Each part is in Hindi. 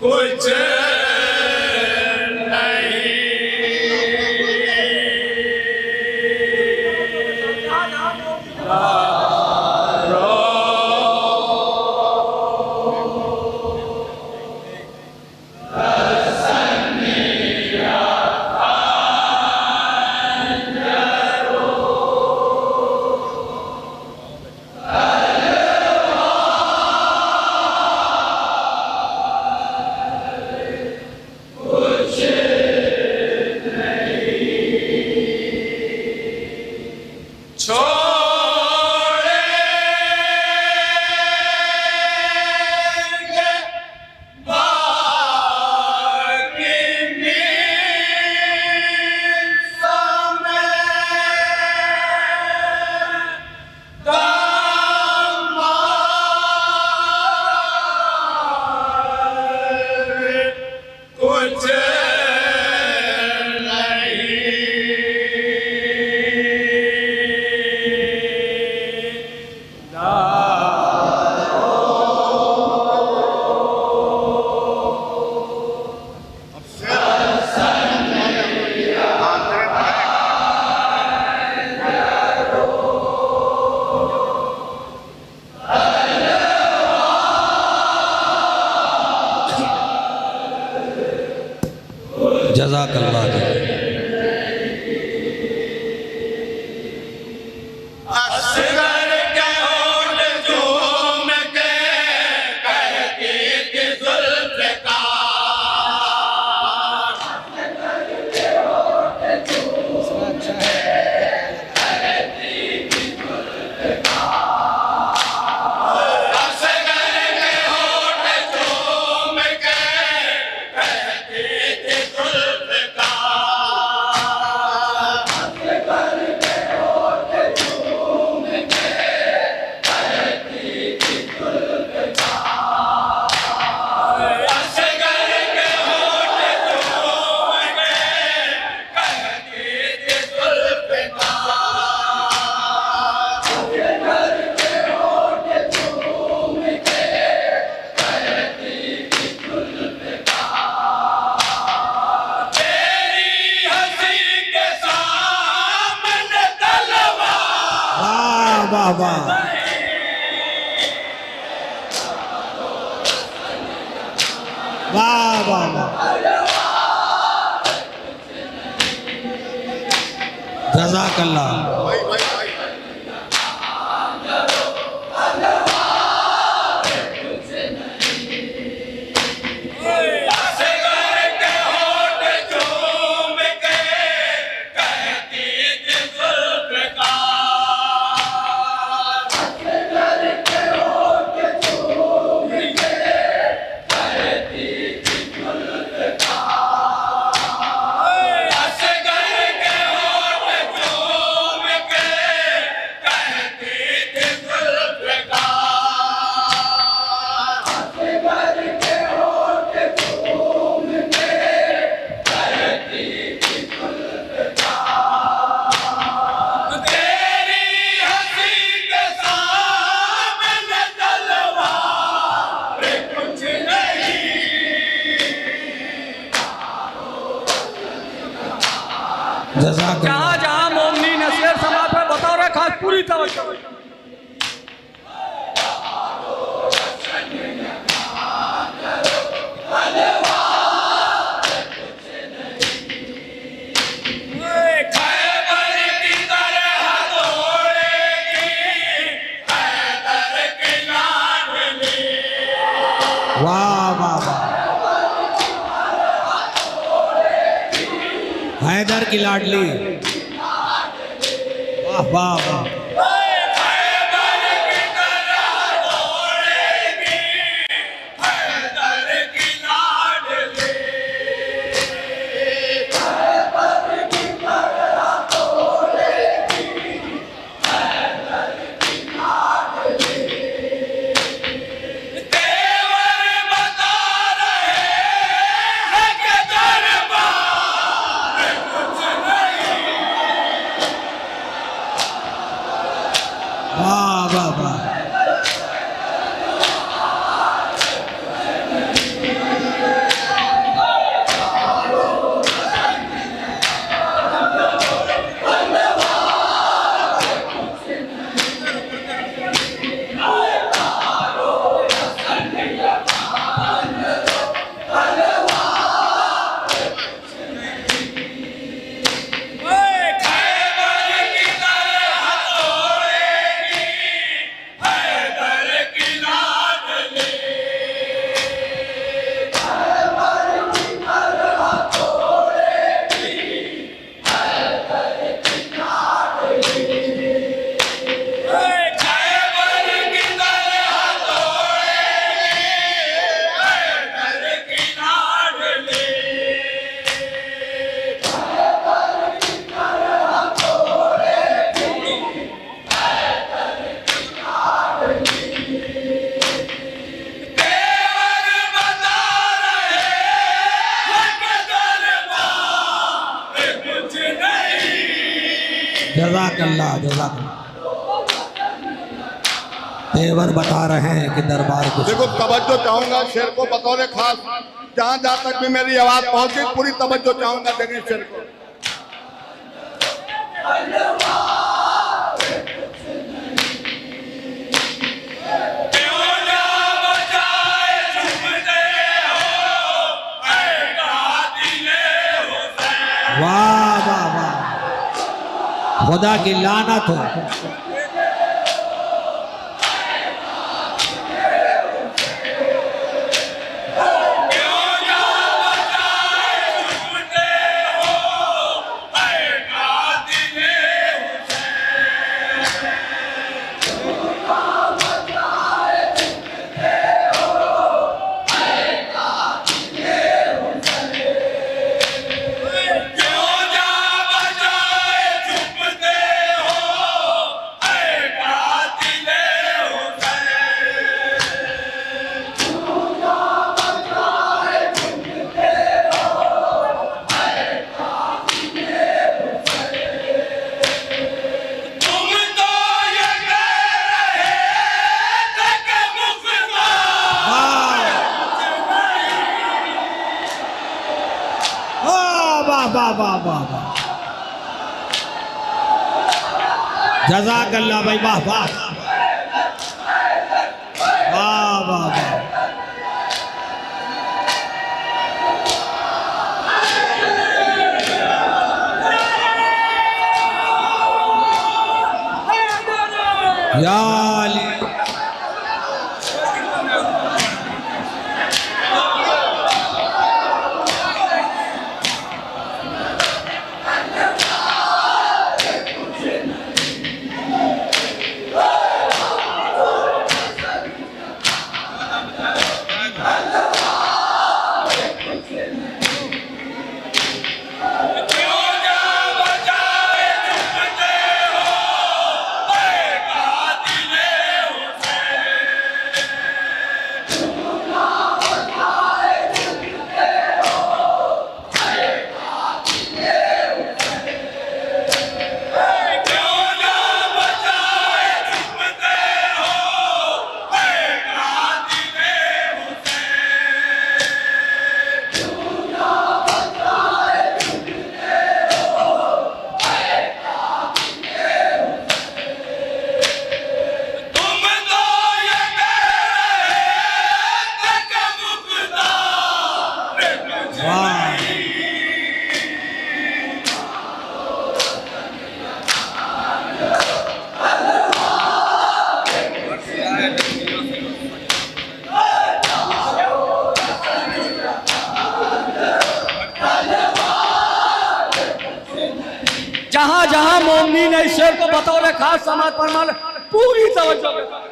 कुछ जज़ाकल्लाह। वाह वाह वाह वाह वाह, जज़ाकल्लाह। जहाँ जहाँ मोमनी नसीहत समाज पर बता रहे खास पूरी तवज्जो। वाह वाह वाह, हैदर की लाडली, वाह वाह वाह। वाह वाह वाह जज़ाकल्लाह जज़ाकल्लाह। तेवर बता रहे हैं कि दरबार कुछ देखो तवज्जो चाहूंगा शेर को बतौर खास, जहां जहां तक भी मेरी आवाज पहुंची पूरी तवज्जो चाहूंगा देखिए शेर को। वाह वाह वाह, खुदा की लानत हो। वाह वाह वाह वाह, जज़ाकल्लाह भाई, वाह वाह वाह वाह वाह। या अली जहां जहां मोमिन ने इस शेर को बतौर खास समाज पर पूरी तवज्जो के साथ।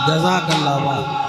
जज़ाकल्लाह वाह।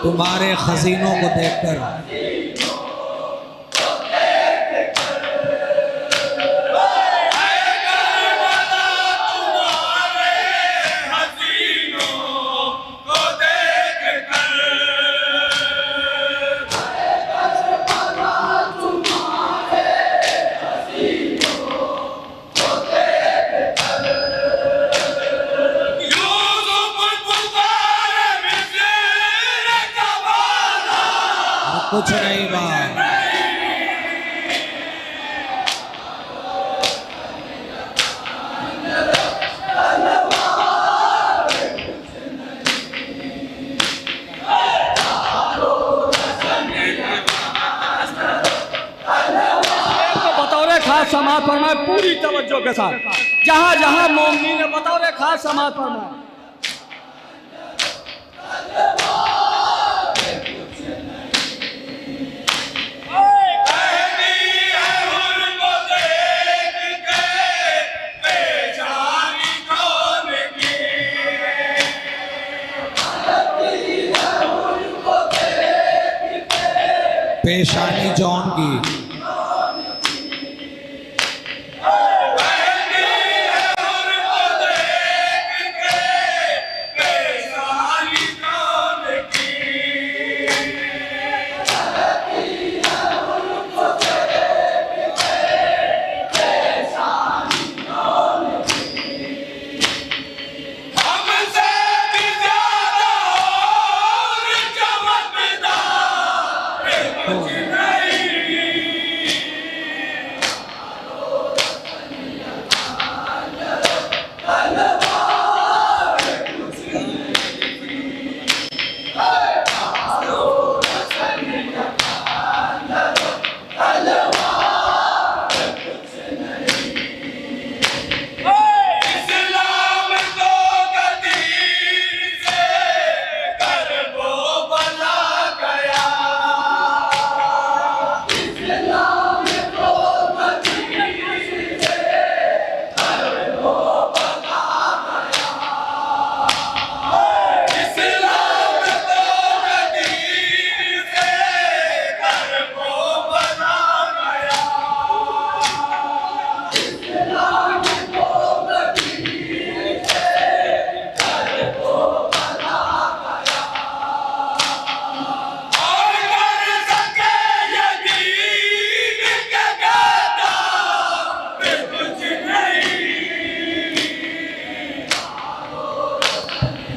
तुम्हारे खजीनों को देखकर कुछ नहीं बात। बतौर खास समाज फरमाए पूरी तवज्जो के साथ, जहां जहां मोमिन ने बतौर खास समाज फरमाए। पेशानी जॉन की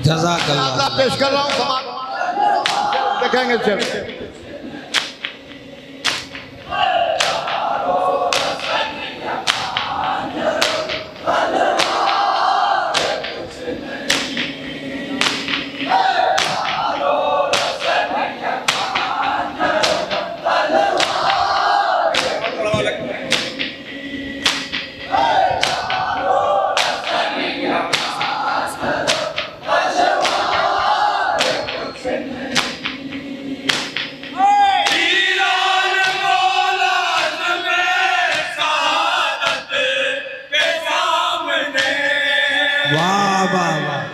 जज़ाकल्लाह पेश कर रहा हूँ समाज देखेंगे सिर्फ। वाह वाह वाह।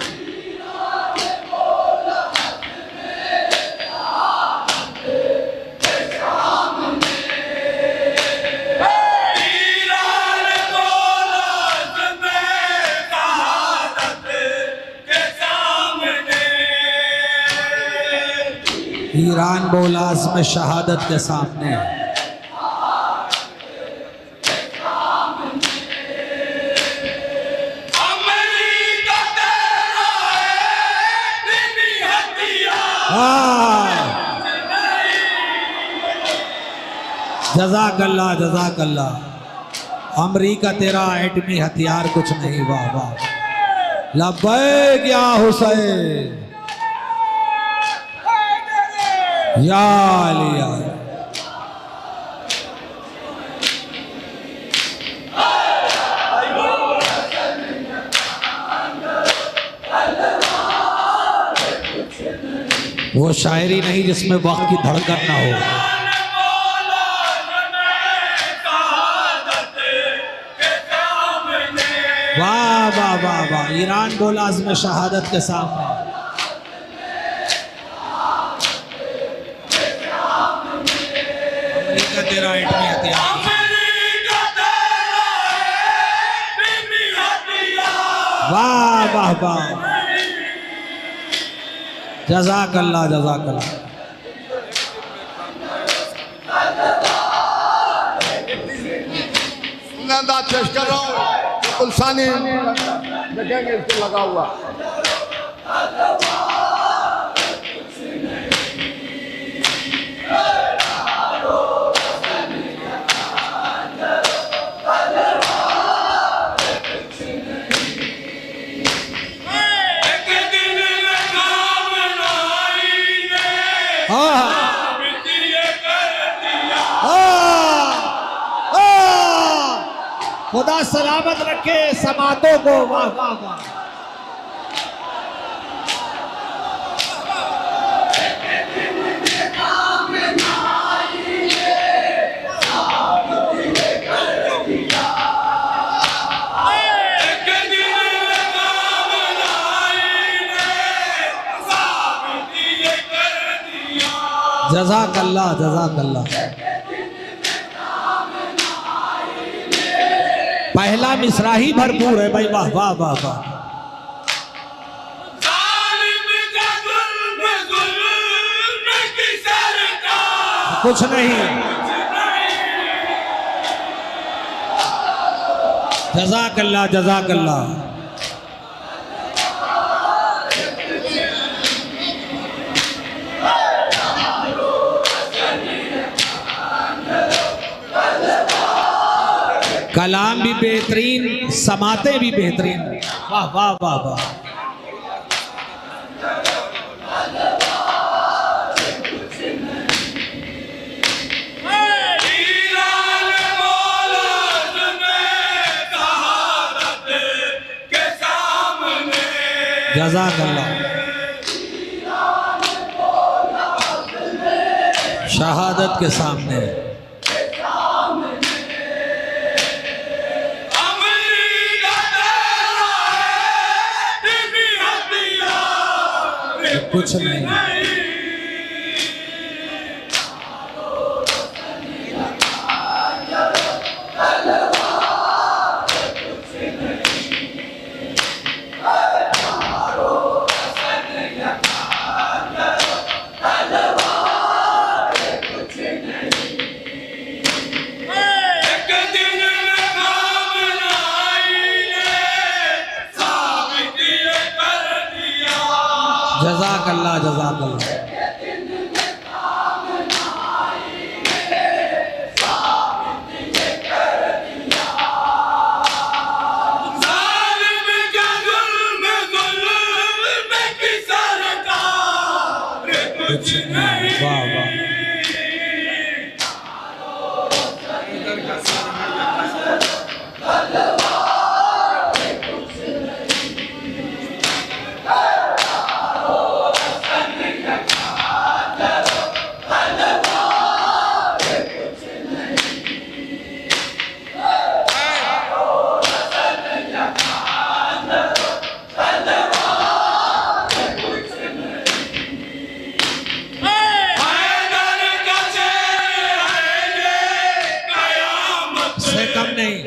ईरान बोला में शहादत के सामने। हमें जज़ाकल्लाह जज़ाकल्लाह। अमरीका तेरा एटमी हथियार कुछ नहीं। वाह वाह। लब्बैक या हुसैन या अली या अली। वो शायरी नहीं जिसमें वक्त की धड़कन ना हो। वाह वाह वाह वाह। ईरान बोला अज़्म शहादत के सामने। अमेरिका तेरा एटमी हथियार। वाह वाह वाह। जज़ाकल्लाह जज़ाकल्लाह। अंदाज पेश कर रहा हूँ। गुलसानी देखेंगे इसको लगा हुआ। खुदा सलामत रखे समातों को। वाह वाह वाह। जज़ाकल्लाह जज़ाकल्लाह। पहला मिसरा ही भरपूर है भाई। वाह वाह वाह वाह। कुछ नहीं। जज़ाकल्लाह जज़ाकल्लाह। कलाम भी बेहतरीन, समाते भी बेहतरीन। वाह वाह वाह वाह। जज़ाकल्लाह। शहादत के सामने कुछ नहीं। जज़ाकल्लाह जज़ाकल्लाह। वाह वाह। कम नहीं।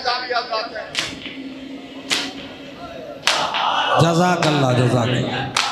जहाँ जारी जाते हैं। जज़ाकल्लाह जज़ाकल्लाह।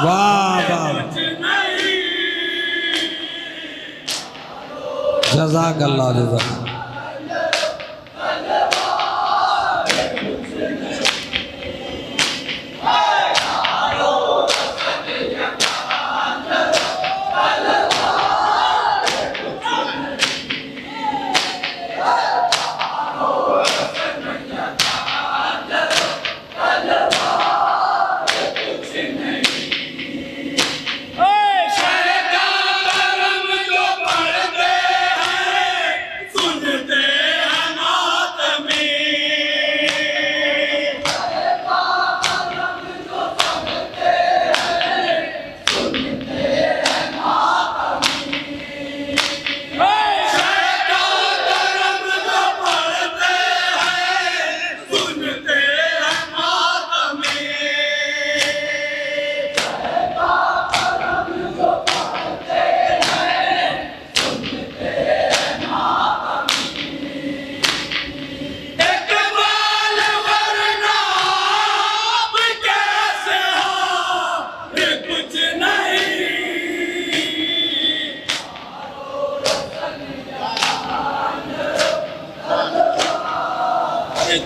वाह वाह, जज़ाकल्लाह जज़ाकल्लाह।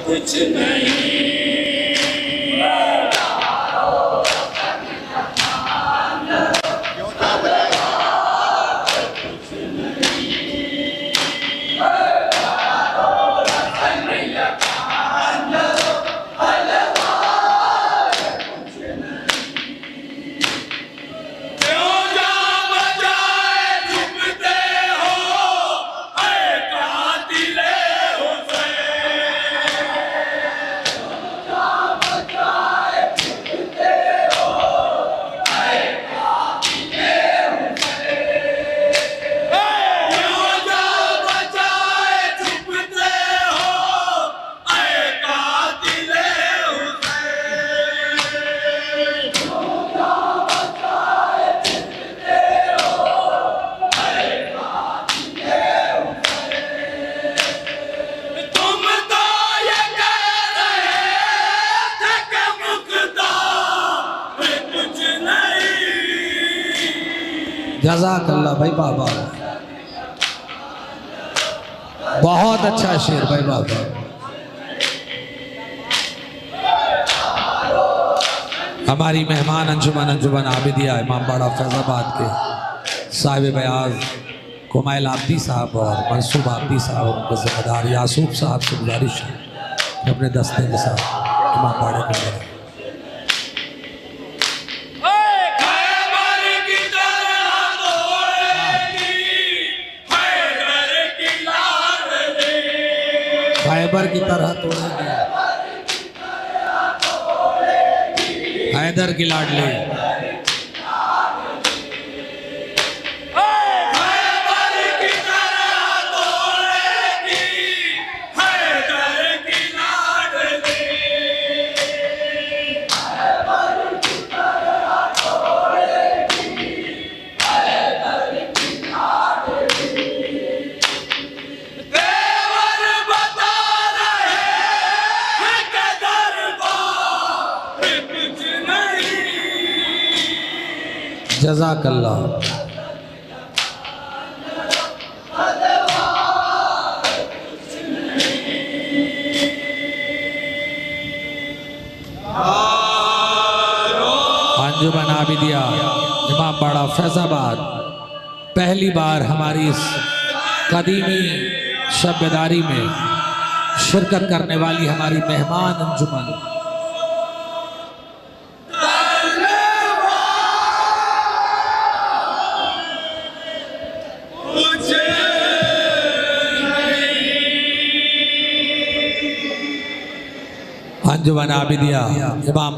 कुछ नहीं क्यों क्या बजाए? जज़ाकल्लाह भाई बाबा, बहुत अच्छा शेर भाई बाबा। हमारी मेहमान अंजुमन आबिदिया इमामबाड़ा फैज़ाबाद के साहिब बयाज कुमाइल आबदी साहब और मंसूब आबदी साहब और उनके ज़िम्मेदार यासूब साहब से गुजारिश है कि अपने दस्ते के साथ इमामबाड़े के लिए खैबर की तरह तोड़ेगी, हैदर की लाडली। जज़ाकल्लाह। अंजुमन आबिदिया इमामबाड़ा फैज़ाबाद पहली बार हमारी इस कदीमी शब्दारी में शिरकत करने वाली हमारी मेहमान अंजुमन अंजुमन आबिदिया इमाम